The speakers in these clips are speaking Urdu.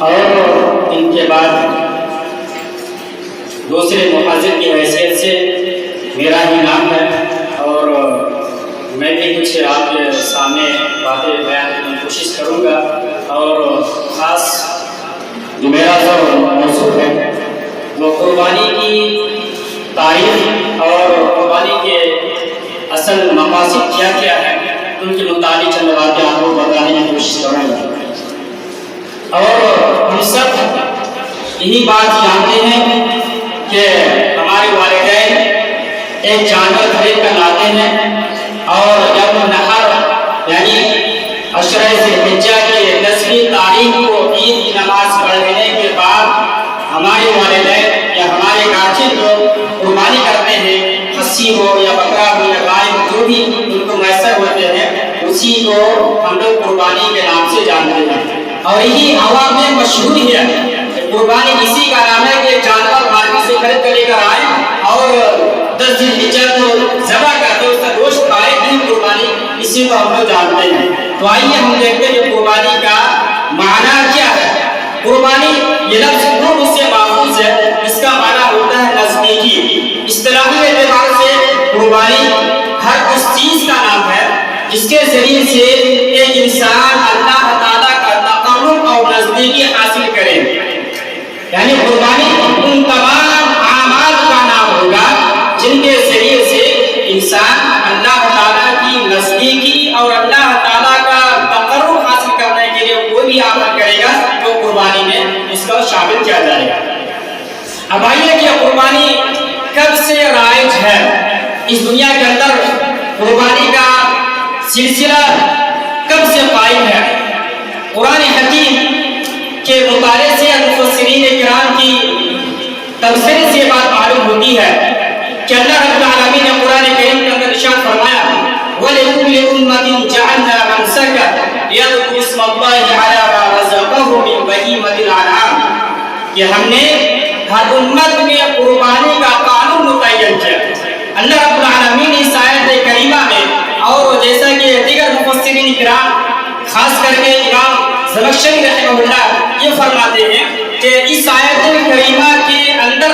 اور ان کے بعد دوسرے محاذر کی حیثیت سے میرا ہی نام ہے اور میں بھی کچھ آپ کے سامنے باتیں بیان کرنے کی کوشش کروں گا. اور خاص جو میرا جو موضوع ہے وہ قربانی کی تاریخ اور قربانی کے اصل مقاصد کیا کیا ہے ان کے متعلق چند باتیں آپ کو بتانے کی کوشش کروں گا. اور ہم سب یہی بات جانتے ہیں کہ ہمارے والدین ایک جانور خرید کر لاتے ہیں اور جب نہر یعنی عشرہ ذی الحجہ کے 10ویں تاریخ کو عید کی نماز پڑھنے کے بعد ہمارے والدین یا ہمارے گارجین لوگ قربانی کرتے ہیں. خصی ہو یا بکرا ہو یا گائے ہو جو بھی ان کو میسر ہوتے ہیں اسی کو ہم لوگ قربانی کے نام سے جانتے ہیں. اور یہی عوام میں مشہور ہے قربانی اسی کا نام ہے کہ جانور مارکیٹ سے خرید کر لے کر آئے اور 10 ذی الحجہ کو ذبح کرتے اس کا گوشت کھائے نہیں قربانی اسی کو ہم لوگ جانتے ہیں. تو آئیے ہم دیکھتے ہیں کہ قربانی کا معنی کیا ہے. قربانی یہ لفظ روح سے ماخوذ ہے. اس کا معنی ہوتا ہے نزدیکی. اصطلاحی اعتبار سے قربانی ہر اس چیز کا نام ہے جس کے ذریعے سے ایک انسان اللہ تعالیٰ کا تقرب اور نزدیکی حاصل کرے. یعنی قربانی ان تمام اعمال کا نام ہوگا جن کے ذریعے سے انسان اللہ تعالیٰ کی نزدیکی اور اللہ تعالیٰ کا تقرب حاصل کرنے کے لیے کوئی بھی عمل کرے گا تو قربانی میں اس کو شامل کیا جائے گا. اب آئیے کہ قربانی کب سے رائج ہے اس دنیا کے اندر. قربانی کا سلسلہ کب سے قائم ہے. قرآن حکیم کے مطالعے سے مفسرین کرام کی تفسیر سے بات معلوم ہوتی ہے کہ اللہ رب العالمین نے قرآن کریم کے اندر ارشاد فرمایا وَلِكُلِّ أُمَّةٍ جَعَلْنَا مَنسَكًا لِيَذْكُرُوا اسْمَ اللَّهِ عَلَىٰ مَا رَزَقَهُم مِّن بَهِيمَةِ الْأَنْعَامِ کہ ہم نے ہر امت میں قربانی کا قانون متعین کیا. اللہ رب العالمین اس آیت کریمہ میں اور جیسا کہ دیگر مفسرین کرام خاص کر کے امام زمخشری رحمہ اللہ یہ فرماتے ہیں کہ اس آیت کریمہ کے اندر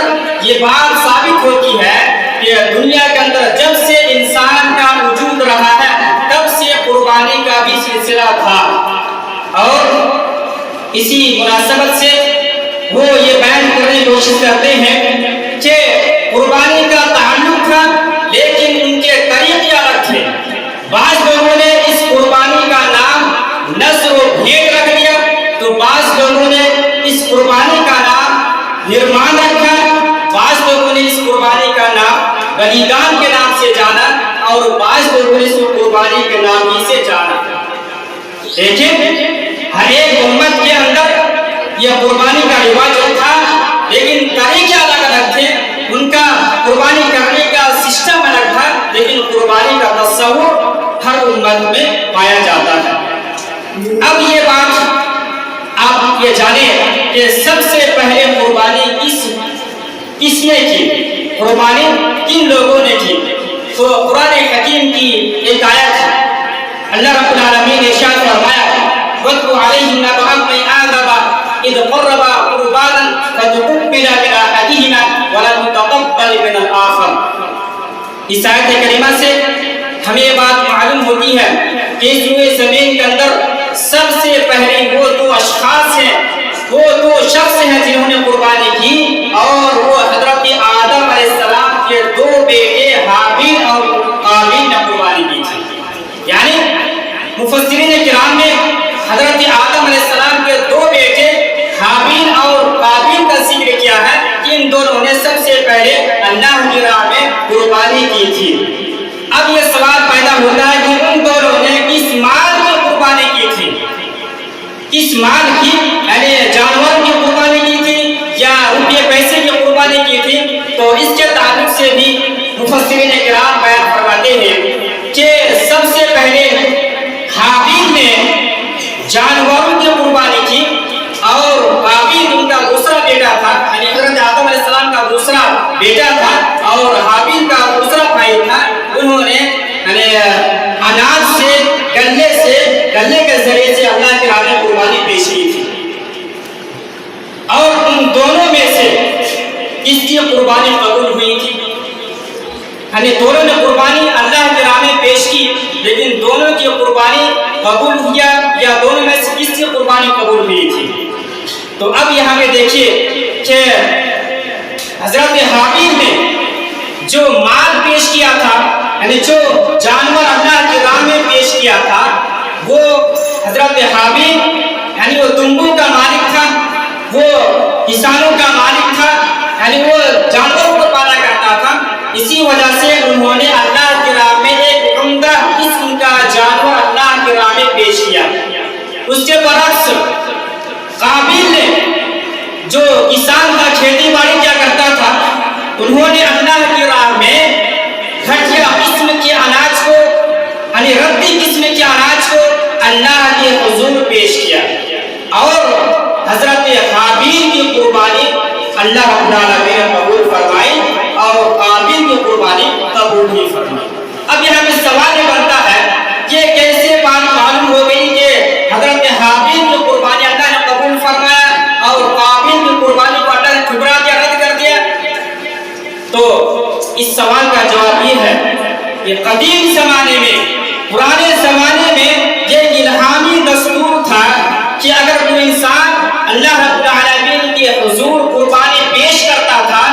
یہ بات ثابت ہوتی ہے کہ دنیا کے اندر جب سے انسان کا وجود رہا ہے تب سے قربانی کا بھی سلسلہ تھا. اور اسی مناسبت سے وہ یہ بیان کرنے کی کوشش کرتے ہیں کہ قربانی کا تعلق تھا لیکن ان کے طریقے الگ تھے. بعض لوگوں نے اس قربانی کا نام نذر و بھیٹ رکھ دیا تو بعض لوگوں نے اس قربانی کا نام نرمان رکھا. بعض لوگوں نے اس قربانی کا نام بلیدان کے نام سے جانا اور بعض لوگوں نے اس قربانی کے نام ہی سے جانا. لیکن ہر ایک امت کے اندر یہ قربانی کا رواج تھا لیکن طریقے الگ الگ تھے. ان کا قربانی کرنے کا سسٹم الگ تھا لیکن قربانی کا تصور ہر امت میں پایا جاتا ہے. اب یہ بات آپ یہ جانیں کہ سب سے پہلے قربانی کس نے کی, قربانی کن لوگوں نے کی. تو قرآن حکیم کی ایک آیت ہے. اللہ رب العالمین نے ارشاد فرمایا وَاتْلُ عَلَيْهِمْ نَبَأَ ابْنَيْ آدَمَ إِذْ قَرَّبَا قُرْبَانًا فَتُقُبِّلَ مِنْ أَحَدِهِمَا وَلَمْ يُتَقَبَّلْ مِنَ الْآخَرِ. اس آیت کریمہ سے ہمیں یہ بات معلوم ہوتی ہے کہ اس روئے زمین کے اندر سب سے پہلے وہ دو اشخاص ہیں, وہ دو شخص ہیں جنہوں نے قربانی کی اور وہ حضرت آدم علیہ السلام کے دو بیٹے حابیل اور قابیل نے قربانی کی تھی. یعنی مفسرین کرام نے حضرت آدم علیہ السلام کے دو بیٹے حابیل اور قابیل کا ذکر کیا ہے کہ ان دونوں نے سب سے پہلے اللہ کی راہ میں قربانی کی تھی. اب یہ سوال پیدا ہوتا ہے کہ ان دونوں نے کس مال کی قربانی کی تھی, کس مال کی, یعنی جانور کی قربانی کی تھی یا روپے پیسے کی قربانی کی تھی. تو اس کے تعلق سے بھی مفسرین کرام بیان فرماتے ہیں کہ سب سے پہلے حابیل نے جانوروں کی قربانی کی اور قابیل ان کا دوسرا بیٹا تھا, یعنی حضرت آدم علیہ السلام کا دوسرا بیٹا تھا اور حابیل کا دوسرا بھائی تھا. انہوں نے اناج سے گلے کے ذریعے سے اللہ کے راہ میں قربانی پیش کی تھی. کی قربانی قبول ہوئی تھی؟ یعنی دونوں نے قربانی اللہ کے راہ میں پیش کی، لیکن دونوں کی قربانی قبول ہوا یا دونوں میں سے کس کی قربانی قبول ہوئی تھی؟ تو اب یہاں پہ دیکھیے کہ حضرت حابیل نے جو مال پیش کیا تھا، یعنی جو جانور اللہ کے راہ میں پیش کیا تھا، وہ حضرت حابیل یعنی وہ تنبو کا مالک تھا، وہ کسانوں کا مالک تھا، یعنی وہ جانوروں کو پالا کرتا تھا۔ اسی وجہ سے انہوں نے اللہ کے راہ میں ایک عمدہ قسم کا جانور اللہ کے راہ میں پیش کیا۔ اس کے برعکس قابیل نے جو کسان کا کھیتی باڑی کیا کرتا تھا، انہوں نے اللہ کی راہ میں گھٹیا قسم کے اناج کو یعنی ردی قسم کے اناج کو اللہ کے حضور پیش کیا، اور حضرت حابیل کی قربانی اللہ رب العالمین نے قبول فرمائی اور قابیل کی قربانی قبول نہیں فرمائی۔ اب یہاں پہ سوال یہ بنتا ہے کہ کیسے بات معلوم ہو گئی کہ حضرت حابیل کی قربانی اللہ نے قبول فرمایا اور قابیل کی قربانی کو اللہ نے ٹھکرا دیا، رد کر دیا؟ تو اس سوال کا جواب یہ ہے کہ قدیم زمانے میں، پرانے زمانے میں یہ الہامی دستور تھا کہ اگر کوئی انسان اللہ رب العالمین کے حضور قربانی پیش کرتا تھا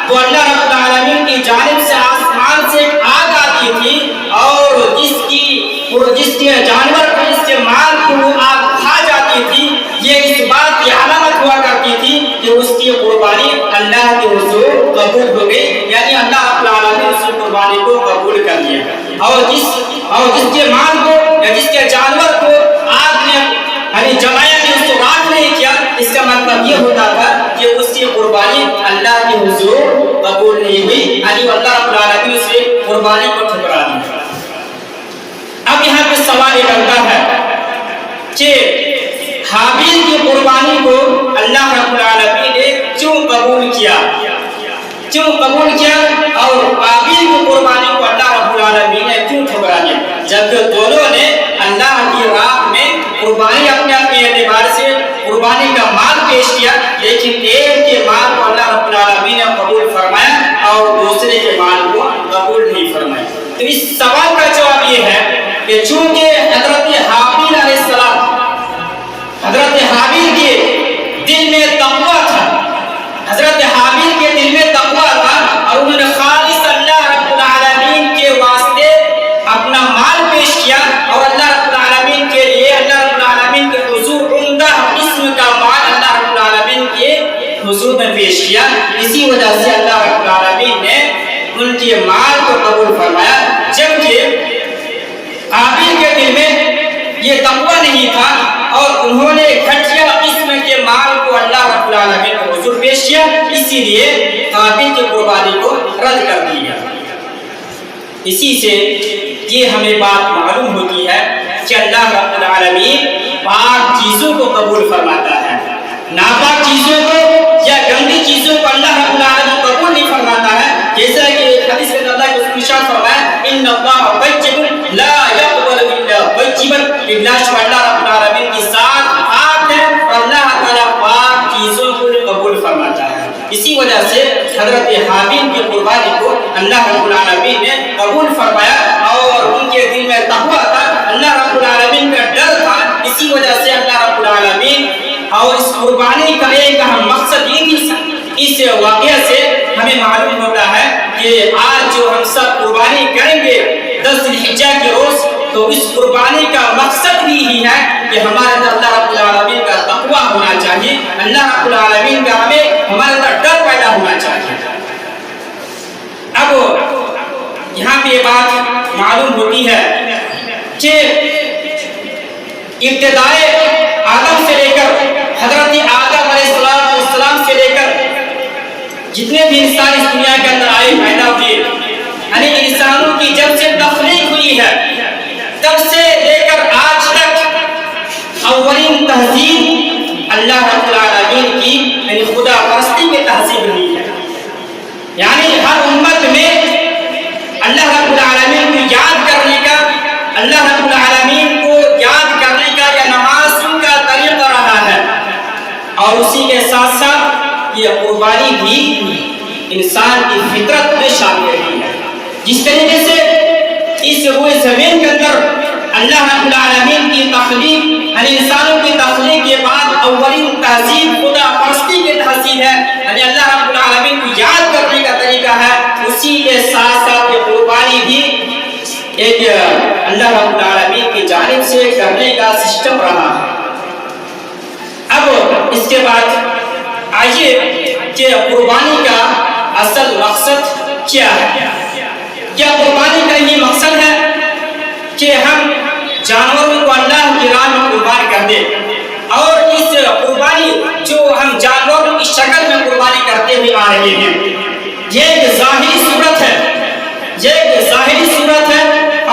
تو اللہ رب العالمین کی جانب سے آسمان سے آگ آتی تھی اور جس کے جانور کو، جس کے مال کو وہ آگ کھا جاتی تھی، یہ اس بات کی علامت ہوا کرتی تھی کہ اس کی قربانی اللہ کے حضور قبول ہو گئی، یعنی اللہ رب العالمین اس قربانی کو قبول کر لیا۔ اور جس کے مال کو یا جس کے جانور کو آگ نے یعنی جلایا نہیں، اس کو راکھ نہیں کیا، اس کا مطلب یہ ہوتا تھا کہ اس کی قربانی اللہ کے حضور قبول نہیں ہوئی، یعنی اللہ رب العالمین اس کی قربانی کو ٹھکرا دیا۔ اب یہاں پہ سوال یہ بنتا ہے کہ حابیل کی قربانی کو اللہ رب العالمین نے کیوں قبول کیا اور قابیل کی قربانی کو اللہ رب العالمین نے کیوں ٹھکرا دیا، جبکہ دونوں نے اللہ کی راہ میں قربانی اپنے اعتبار سے قربانی کا مال پیش کیا، لیکن ایک کے مال کو اللہ رب العالمین نے قبول فرمایا اور دوسرے کے مال کو قبول نہیں فرمایا۔ تو اس سوال کا جواب یہ ہے کہ چونکہ حضرت حابیل علیہ السلام، حضرت حابیل کے دل میں تقویٰ تھا، حضرت حابیل کے دل میں تقویٰ تھا اور انہوں نے خالص اللہ رب العالمین کے واسطے اپنا مال پیش کیا اور اللہ رب العالمین کے لیے اللہ رب العالمین کے حضور عمدہ قسم کا مال اللہ رب العالمین کے حضور میں پیش کیا۔ اسی وجہ سے اللہ رب العالمین نے ان کے مال کو قبول فرمایا، جبکہ قابیل کے دل میں یہ تقویٰ نہیں تھا اور انہوں نے گھٹیا قسم کے مال کو اللہ رب العالمین کے حضور پیش کیا، اسی لیے قابیل کی قربانی کو رد کر دیا۔ اسی سے یہ ہمیں بات معلوم ہوتی ہے کہ اللہ رب العالمین پاک چیزوں کو قبول فرماتا ہے، ناپاک چیزوں کو یا گندی چیزوں کو اللہ رب العالمین قبول نہیں فرماتا ہے، جیسا کہ حدیث میں اللہ کے ارشاد فرمایا ان اللہ طیب لا یقبل الا طیبا، اللہ رب العالمین کی ذات پاک ہے اور اللہ تعالیٰ پاک چیزوں کو قبول فرماتا ہے۔ اسی وجہ سے حضرت حابیل کی قربانی کو اللہ رب العالمین نے قبول فرمایا اور ان کے دل میں تقویٰ تھا، اللہ رب العالمین کا ڈر تھا، اسی وجہ سے اللہ رب العالمین اور اس قربانی کا ایک اہم مقصد یہ تھی۔ اس واقعہ سے ہمیں معلوم ہوتا ہے کہ آج جو ہم سب قربانی کریں گے 10 ذی الحجہ کے روز، تو اس قربانی کا مقصد بھی یہی ہے کہ ہمارے اندر اللہ رب العالمین کا تقویٰ ہونا چاہیے، اللہ رب العالمین کا ہمارے اندر ڈر پیدا ہونا چاہیے۔ اب یہاں پہ یہ بات معلوم ہوتی ہے کہ ابتدائے آدم سے لے کر حضرت آدم علیہ السلام سے لے کر جتنے بھی انسان اس دنیا کے اندر آئے پیدا ہوئے، یعنی انسانوں کی جب سے تخلیق ہوئی ہے تب سے لے کر آج تک اولین تہذیب اللہ رب العالمین کی یعنی خدا پرستی کی تہذیب ہوئی ہے، یعنی ہر امت میں اللہ رب العالمین کو یاد کرنے کا، اللہ رب العالمین کو یاد کرنے کا یا نماز کا طریقہ رہا ہے، اور اسی کے ساتھ ساتھ یہ قربانی بھی انسان کی فطرت میں شامل رہی ہے۔ جس طریقے سے اس روئے زمین کے اندر اللہ رب العالمین کی تخلیق، یعنی انسانوں کی تخلیق کے بعد اولین تہذیب خدا پرستی کی تہذیب ہے، یعنی اللہ رب العالمین کو یاد کرنے کا طریقہ ہے، اسی کے ساتھ ساتھ یہ قربانی بھی ایک اللہ رب العالمین کی جانب سے کرنے کا سسٹم رہا ہے۔ اب اس کے بعد آئیے کہ قربانی کا اصل مقصد کیا ہے؟ کیا قربانی کا یہ مقصد ہے کہ ہم جانوروں کو اللہ کی راہ میں قربان کر دیں، اور اس قربانی جو ہم جانوروں کی شکل میں قربانی کرتے ہوئے آ رہے ہیں، یہ ایک ظاہری صورت ہے، یہ ایک ظاہری صورت ہے،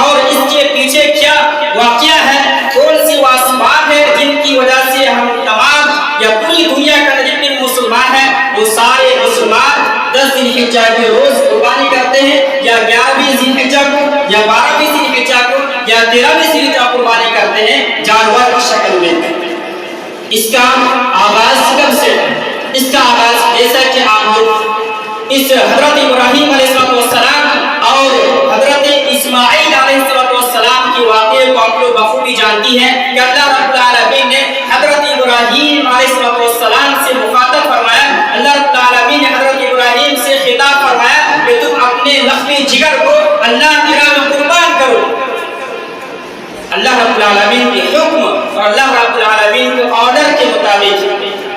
اور اس کے پیچھے کیا واقعہ ہے، کون سی اسباب ہے جن کی وجہ سے ہم تمام یا پوری دنیا کا جتنے مسلمان ہیں وہ سارے مسلمان 10 ذی الحجہ کے روز قربانی کرتے ہیں، یا 11ویں ذی الحجہ کو، یا 12ویں ذی الحجہ کو، یا 13ویں ذی الحجہ قربانی کرتے ہیں جانور کی شکل میں۔ اس کا آغاز کب سے؟ اس کا آغاز جیسا کہ آپ لوگ اس حضرت ابراہیم علیہ السلام اور حضرت اسماعیل علیہ السلام کی واقعے کو آپ لوگ بخوبی جانتی ہیں کہ اللہ رب العالمین نے حضرت ابراہیم علیہ السلام سے مخاطب فرمایا، اللہ رب العالمین نے حضرت ابراہیم سے خطاب فرمایا کہ تم اپنے لخمی جگر کو اللہ کی راہ میں قربان کرو۔ اللہ رب العالمین کے حکم اور اللہ رب العالمین کے آرڈر کے مطابق،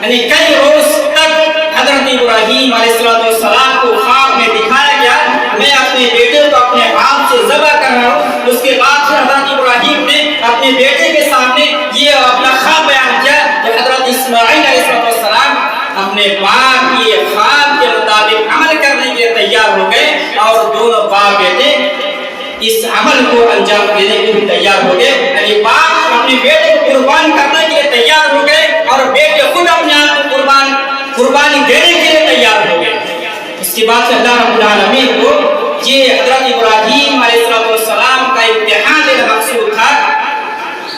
یعنی کئی روز تک حضرت ابراہیم علیہ السلام کو خواب میں دکھایا گیا، میں اپنے بیٹے کو اپنے ہاتھ سے ذبح کر رہا ہوں۔ اس کے بعد پھر حضرت ابراہیم نے اپنے بیٹے کے سامنے یہ اپنا خواب بیان کیا کہ حضرت اسماعیل علیہ السلام اپنے باپ کی خواب کے مطابق عمل کرنے کے لیے تیار ہو گئے، اور دونوں باپ بیٹے اس عمل کو انجام دینے کے لیے تیار ہو گئے، یعنی باپ اپنے بیٹے کو قربان کرنے کے لیے تیار ہو گئے، اور بیٹے خود اپنے آپ کو قربانی دینے کے لیے تیار ہو گئے۔ اس کے بعد اللہ رب العالمین کو یہ حضرت ابراہیم علیہ السلام کا امتحان لینا مقصود تھا۔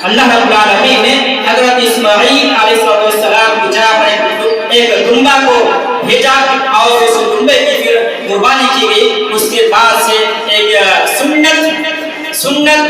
اللہ رب العالمین نے حضرت اسماعیل علیہ السلام کی جگہ پر ایک دمبا کو بھیجا، اور اس دمبے کی پھر قربانی کی گئی۔ اس کے بعد سے ایک سنت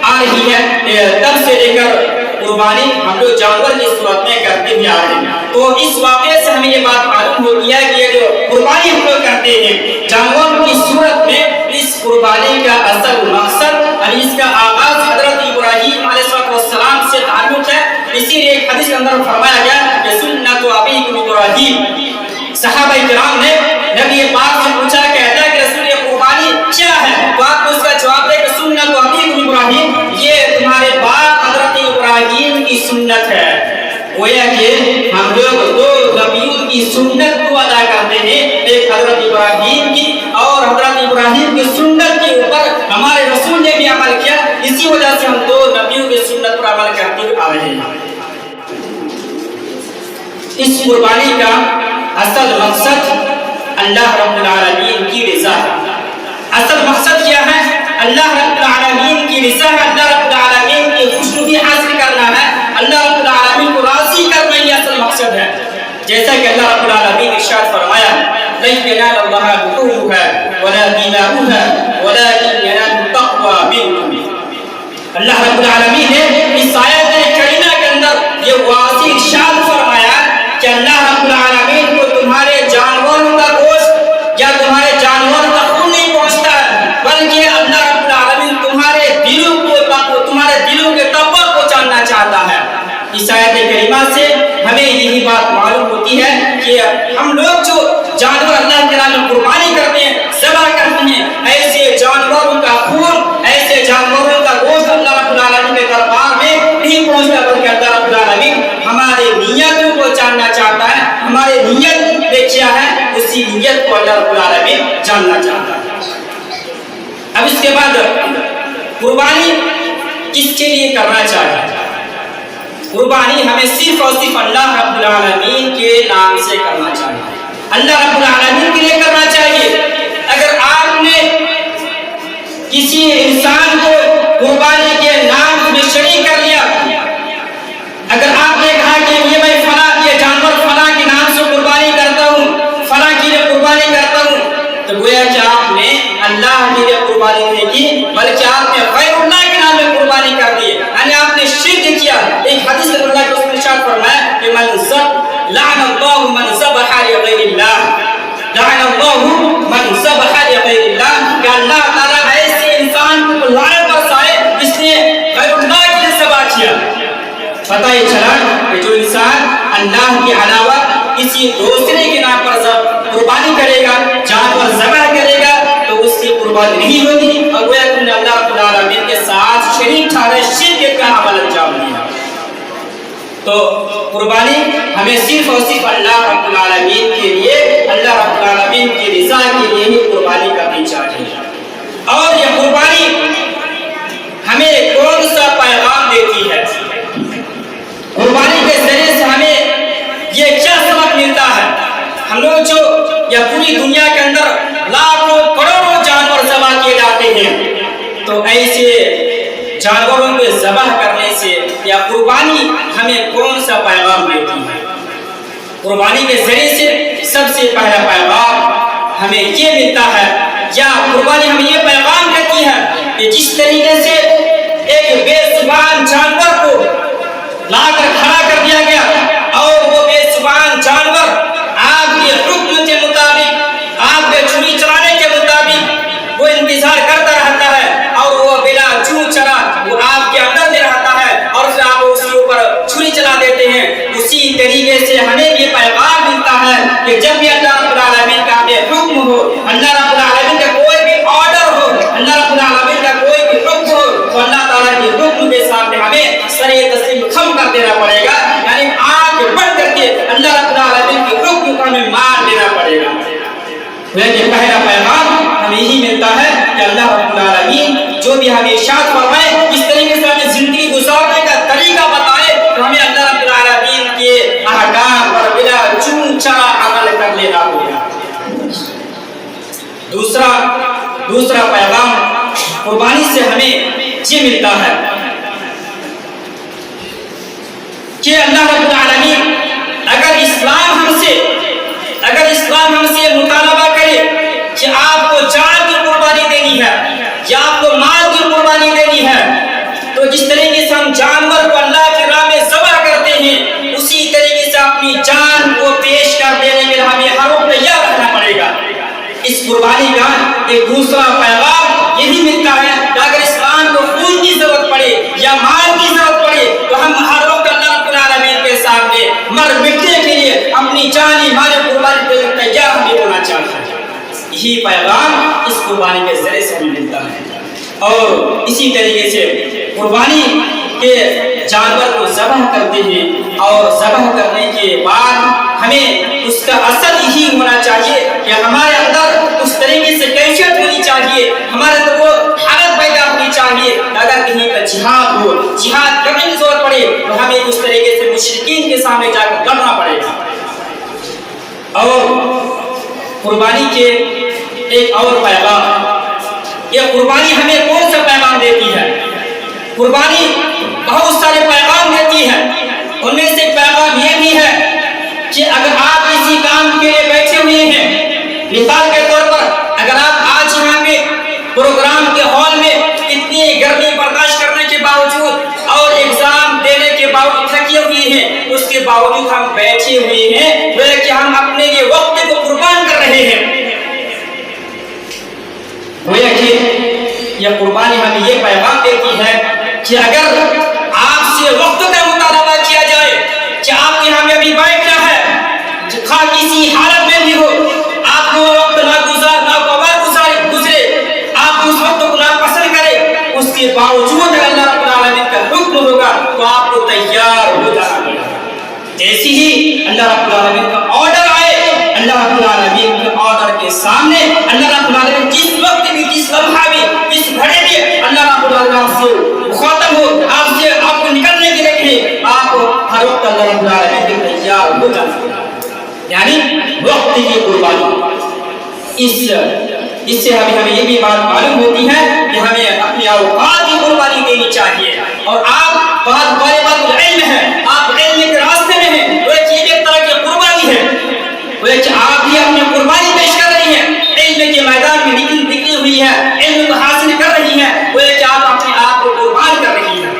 آ رہی ہے، تب سے لے کر قربانی ہم لوگ جانور کی صورت میں کرتے بھی آ رہے ہیں۔ تو اس واقعے سے ہمیں یہ بات معلوم ہوتی ہے کہ یہ جو قربانی ہم لوگ کرتے ہیں جانور کی صورت میں، اس قربانی کا اصل مقصد اور اس کا آغاز حضرت ابراہیم علیہ السلام سے تعلق ہے۔ اسی لیے ایک حدیث کے اندر فرمایا گیا کہ سنت ابیکم ابراہیم۔ صحابہ کرام نے نبی پاک سے پوچھا کہ رسول قربانی کیا ہے؟ تو آپ کو اس کا جواب دے کہ سنت ابیکم ابراہیم، یہ تمہارے باپ حضرت ابراہیم کی سنت ہے۔ گویا کہ ہم لوگ دو نبیوں کی سنت کو ادا کرتے ہیں، ایک حضرت ابراہیم کی اور حضرت ابراہیم کی سنت کے اوپر ہمارے رسول نے بھی عمل کیا، اسی وجہ سے ہم دو نبیوں کی سنت پر عمل کرتے ہوئے آ رہے ہیں۔ اس قربانی کا اصل مقصد اللہ رب العالمین کی رضا ہے۔ اصل مقصد کیا ہے؟ اللہ رب العالمین کی رضا ہے، اللہ رب العالمین کی خوشنودی حاصل کرنا ہے، اللہ رب العالمین کو راضی کرنا یہ اصل مقصد ہے۔ جیسا کہ اللہ رب العالمین ارشاد فرمایا، لن ينال الله لحومها ولا دماؤها ولكن يناله التقوى منكم۔ اللہ رب العالمین نے اس آیت کریمہ کے اندر یہ واضح ارشاد فرمایا کہ اللہ رب العالمین کو تمہارے جانوروں کا گوشت یا تمہارے جانوروں کا خون نہیں پہنچتا ہے، بلکہ اللہ رب العالمین تمہارے دلوں کے تقوی کو جاننا چاہتا ہے۔ اس آیت کریمہ سے ہمیں یہی بات معلوم ہوتی ہے کہ ہم لوگ جو جانور اللہ کے راہ میں قربانی کرتے ہیں، ذبح کرتے ہیں، ایسے جانوروں کا خون، ایسے جانوروں کا گوشت اللہ رب العالمین کے دربار میں نہیں پہنچتا، بلکہ اللہ رب العالمین ہمارے نیتوں کو جاننا چاہتا ہے، ہمارے نیت کیا ہے اسی نیت کو اللہ رب العالمین جاننا چاہتا ہے۔ اب اس کے بعد قربانی کس کے لیے کرنا چاہیے؟ قربانی ہمیں صرف اور صرف اللہ رب العالمین کے نام سے کرنا چاہیے، اللہ رب العالمین کے لیے کرنا چاہیے۔ اگر آپ نے کسی انسان کو قربانی کے نام میں شریک کر لیا، اگر آپ نے کہا کہ یہ جانور فلاں کے نام سے قربانی کرتا ہوں، فلاں کے لیے قربانی کرتا ہوں، کیا؟ ایک حدیث میں اللہ کے رسول نے ارشاد فرمایا کہ لعن اللہ من ذبح لغیر اللہ، لعن اللہ من ذبح لغیر اللہ، کہ اللہ تعالیٰ ایسے انسان کو لعنت برسائے جس نے غیر اللہ کے لیے ذبح کیا۔ پتہ یہ چلا کہ جو انسان اللہ کے علاوہ کسی دوسرے کے نام پر قربانی کرے گا، جانور ذبح کرے گا، تو اس کی قربانی نہیں ہوگی، اور گویا کہ اللہ رب العالمین کے ساتھ شریک ٹھہرے، شرک کا عمل انجام دیا۔ تو قربانی ہمیں صرف اور صرف اللہ رب العالمین کے لیے، اللہ رب العالمین کی رضا کے لیے ہی قربانی کرنی چاہیے۔ اور یہ قربانی ہمیں کون سا پیغام دیتی ہے؟ قربانی کے ذریعے سے ہمیں یہ کیا سبق ملتا ہے؟ ہم لوگ جو یا پوری دنیا کے اندر لاکھوں کروڑوں جانور ذبح کیے جاتے ہیں، تو ایسے جانوروں کو ذبح کرنے سے یا قربانی ہمیں کون سا پیغام دیتی ہے؟ قربانی کے ذریعے سے سب سے پہلا پیغام ہمیں یہ ملتا ہے، یا قربانی ہمیں یہ پیغام دیتی ہے کہ جس طریقے سے ایک بے زبان جانور کو لا کر کھڑا کر دیا گیا، اور وہ بے زبان جانور آپ کے حکم کے مطابق، آپ کے چھری چلانے کے مطابق وہ انتظار کرتا رہتا ہے، اور وہ بلا چون چلا وہ آپ کے اندر میں رہتا ہے، اور پھر آپ اس کے اوپر چھری چلا دیتے ہیں۔ اسی طریقے سے ہمیں یہ پیغام ملتا ہے کہ جب بھی اللہ رب العالمین کا ہمیں حکم ہو، اللہ رب العالمین کا کوئی بھی آرڈر ہو، اللہ رب العالمین کا کوئی بھی حکم ہو، تو اللہ تعالیٰ کے حکم کے سامنے ہمیں سر تسلیم خم کر دینا پڑے گا، یعنی آنکھ بند کر کے اللہ رب العالمین کے حکم کو ہمیں مان لینا پڑے گا۔ لیکن پہلا پیغام ہمیں یہی ملتا ہے کہ اللہ رب العالمین جو بھی ہمیں ارشاد فرمائے، اس طریقے سے ہمیں زندگی گزارنے کا طریقہ بتائے، تو ہمیں اللہ رب العالمین کے احکام پر بلا چون چرا عمل کر لینا ہوگا۔ دوسرا پیغام قربانی سے ہمیں یہ ملتا ہے کہ اللہ رب العالمین اگر اسلام ہم سے مطالبہ کرے کہ آپ کو جان کی قربانی دینی ہے یا آپ کو مال کی قربانی دینی ہے، تو جس طریقے سے ہم جانور کو اللہ کی راہ میں ذبح کرتے ہیں، اسی طریقے سے اپنی جان کو پیش کر دینے کے لیے ہمیں ہر وقت تیار رہنا پڑے گا۔ اس قربانی کا ایک دوسرا پیغام یہی ملتا ہے کہ اگر اسلام کو خون کی ضرورت پڑے یا مال کی ضرورت پڑے، تو ہم ہر وقت اللہ رب العالمین کے سامنے مر مٹنے کے لیے اپنی جانی مال قربانی کے لیے تیار ہمیں ہونا چاہیے۔ یہی پیغام اس قربانی کے ذریعے سے ہمیں ملتا ہے۔ اور اسی طریقے سے قربانی کے جانور کو ذبح کرتے ہیں، اور ذبح کرنے کے بعد ہمیں اس کا اثر یہی ہونا چاہیے کہ ہمارے اندر اس طریقے سے کیفیت ہونی چاہیے، ہمارے اندر وہ حالت پیدا ہونی چاہیے، اگر کہیں کا جہاد ہو، جہاد کرنے کی ضرورت پڑے تو ہمیں اس طریقے سے مشرکین کے سامنے جا کر لڑنا پڑے گا۔ اور قربانی کے ایک اور پیغام، یہ قربانی ہمیں کون سا پیغام دیتی ہے؟ قربانی بہت سارے پیغام دیتی ہے، ان میں سے پیغام یہ بھی ہے کہ اگر آپ کسی کام کے لیے بیٹھے ہوئے ہیں، مثال کے طور پر اگر آپ آج یہاں پہ پروگرام کے ہال میں اتنی گرمی برداشت کرنے کے باوجود اور ایگزام دینے کے باوجود تھکے ہوئے ہیں، اس کے باوجود ہم بیٹھے ہوئے ہیں، وہ کہ ہم اپنے لیے وقت کو قربان کر رہے ہیں۔ گویا کہ یہ قربانی ہمیں یہ پیغام دیتی ہے کہ اگر آپ سے وقت کا مطالبہ کیا جائے کہ آپ یہاں میں ابھی بیٹھنا ہے، خواہ کسی حالت میں بھی ہو، آپ کو وقت گزرے، آپ اس وقت کو نہ پسند کرے، اس کے باوجود اگر اللہ رب العالمین کا حکم ہوگا تو آپ کو تیار ہو جانا پڑے گا۔ جیسے ہی اللہ رب العالمین کا آرڈر آئے، اللہ رب العالمین کے آرڈر کے سامنے اللہ رب العالمین جس وقت بھی، جس لمحہ بھی، جس گھڑی بھی اللہ رب العالمین آپ سے مخاطب ہو، آپ کو نکلنے کے لیے آپ ہر وقت اللہ رب العالمین کے تیار ہو جانا پڑے گا۔ یعنی وقت کی قربانی، اس سے ہمیں یہ بھی بات معلوم ہوتی ہے کہ ہمیں اپنے اوقات کی قربانی دینی چاہیے۔ اور آپ بات علم ہے، آپ علم کے راستے میں ہیں، وہ ایک طرح کی قربانی ہے، وہ آپ بھی اپنی قربانی پیش کر رہی ہیں، علم کے میدان میں نکلی ہوئی ہے، علم کو حاصل کر رہی ہیں، وہ کہ آپ اپنے آپ کو قربان کر رہی ہیں۔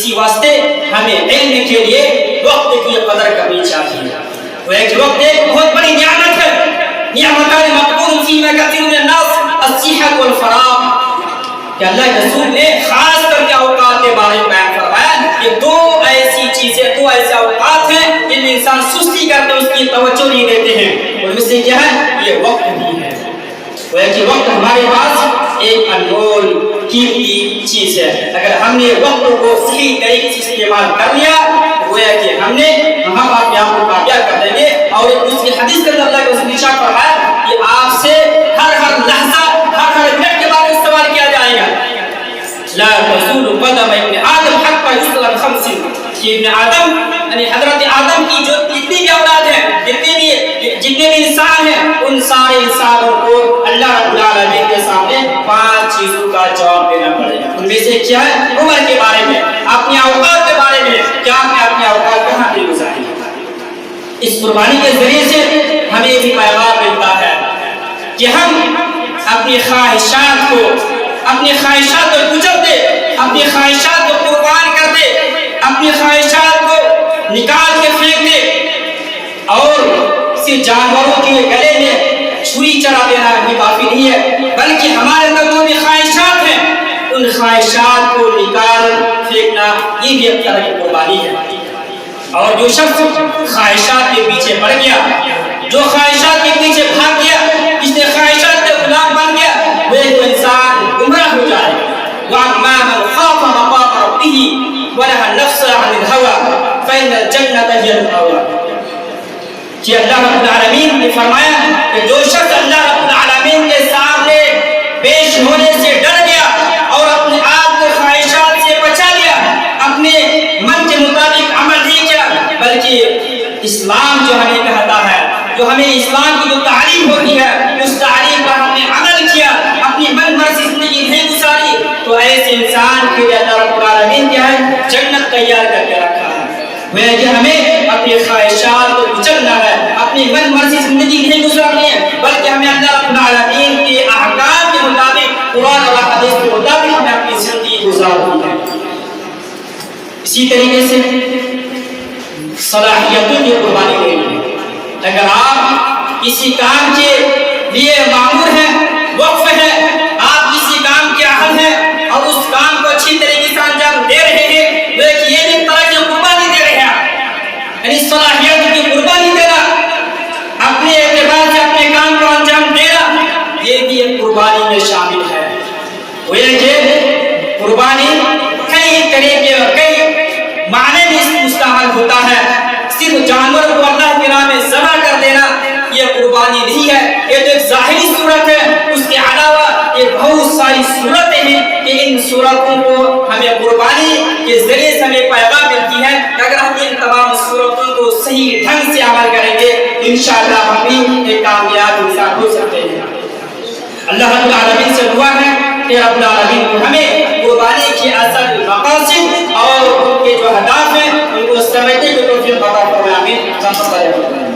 اسی واسطے ہمیں علم کے لیے وقت کی قدر کرنی چاہیے. وہ ایک وقت ایک بہت بڑی نعمت ہے. نعمتان مقبول فیما کثیر من الناس الصحۃ والفراغ. کہ اللہ کے رسول نے خاص کر کے اوقات کے بارے میں بیان فرمایا کہ دو ایسی چیزیں، دو ایسے اوقات ہیں جن میں انسان سستی کرتے اس کی توجہ نہیں دیتے ہیں. ان میں سے کیا ہے؟ یہ وقت بھی ہے. وہ ہے کہ وقت ہمارے پاس ایک انمول قیمتی چیز ہے. اگر ہم نے وقت کو صحیح طریقے سے استعمال کر لیا وہ ہے کہ ہم اپنے آپ کو کامیاب کر دیں گے. اور ایک دوسری حدیث کے اندر اللہ کے رسول نے ارشاد فرمایا کہ آپ سے ہر لحظہ ہر منٹ کے بعد استعمال کیا جائے گا. لا تزول قدم ابن آدم حتى يسأل عن خمس. کہ ابن آدم یعنی حضرت آدم کی جو جتنی بھی اولاد ہیں، جتنے بھی انسان ہیں، ان سارے انسانوں کو اللہ رب العالمین کے سامنے 5 چیزوں کا جواب دینا پڑے گا. ان میں سے کیا ہے؟ عمر کے بارے میں، اپنے اوقات کے بارے میں، کیا آپ نے اپنے اوقات کہاں پہ گزارے. اس قربانی کے ذریعے سے ہمیں بھی پیغام ملتا ہے کہ ہم اپنی خواہشات کو کچل دے، اپنی خواہشات کو قربان کر دے، اپنی خواہشات کو نکال کے پھینک دے. اور صرف جانوروں کے گلے میں چھری چلا دینا بھی کافی نہیں ہے، بلکہ ہمارے اندر جو بھی خواہشات ہیں ان خواہشات کو نکال پھینکنا یہ بھی ایک طرح کی قربانی ہے. اور جو شخص خواہشات کے پیچھے پڑ گیا، جو خواہشات کے پیچھے بھاگ گیا، جس نے خواہشات کا غلام بن گیا، وہ ایک انسان گمراہ ہو جائے گا. وَأَمَّا مَنْ خَافَ مَقَامَ رَبِّهِ وَنَهَى النَّفْسَ عَنِ الْهَوَىٰ فَإِنَّ الْجَنَّةَ هِيَ الْمَأْوَىٰ. کہ اللہ رب العالمین نے فرمایا کہ جو شخص اللہ رب العالمین کے سامنے پیش ہونے سے ڈر گیا اور اپنے آپ کو خواہشات سے بچا لیا، اپنے من کے مطابق عمل نہیں کیا، بلکہ اسلام جو ہمیں کہتا ہے، جو ہمیں اسلام کی جو تعلیم ہوتی ہے اس تعلیم پر ہم نے عمل کیا، اپنی من مرضی زندگی نہیں گزاری، تو ایسے انسان کے لیے اللہ رب العالمین کیا ہے؟ جنت تیار کر کے رکھا ہے. وہ ہے کہ ہمیں اپنی خواہشات کو کچلنا ہے، اپنی من مرضی زندگی نہیں گزارنی ہے، بلکہ ہمیں اللہ رب العالمین کے احکام کے مطابق، قرآن اور حدیث کے مطابق ہمیں اپنی زندگی گزارنی ہے. اسی طریقے سے صلاحیتوں کی قربانی لینی ہے. اگر آپ کسی کام کے لیے مامور ہیں، وقف ہے، آپ کسی کام کے اہل ہیں اور اس کام کو اچھی طریقے سے انجام دے رہے ہیں، لیکن یہ بھی طرح کی قربانی دے رہے ہیں. یعنی صلاحیت کی قربانی دینا، اپنے اعتبار سے اپنے کام کو انجام دینا، یہ بھی ایک قربانی میں شامل ہے. وہ یہ کہ قربانی کئی طریقے اور کئی معنی میں مستعمل ہوتا ہے. صرف جانور کو اللہ کے نام میں ذبح کر دینا یہ قربانی نہیں ہے. یہ تو ایک ظاہری صورت ہے، اس کے علاوہ یہ بہت ساری صورتیں ہیں کہ ان صورتوں کو ہمیں قربانی کے ذریعے سے ہمیں پیغام ملتی ہے کہ اگر ہم ان تمام صورتوں کو صحیح ڈھنگ سے عمل کریں گے انشاءاللہ ہم بھی ایک کامیاب انسان ہو سکتے ہیں. اللہ رب العالمین سے دعا ہے کہ رب العالمین ہمیں قربانی کی اصل مقاصد اور ان کے جو اہداف ہیں ان کو سمجھنے کی توفیق عطا فرمائے. آمین.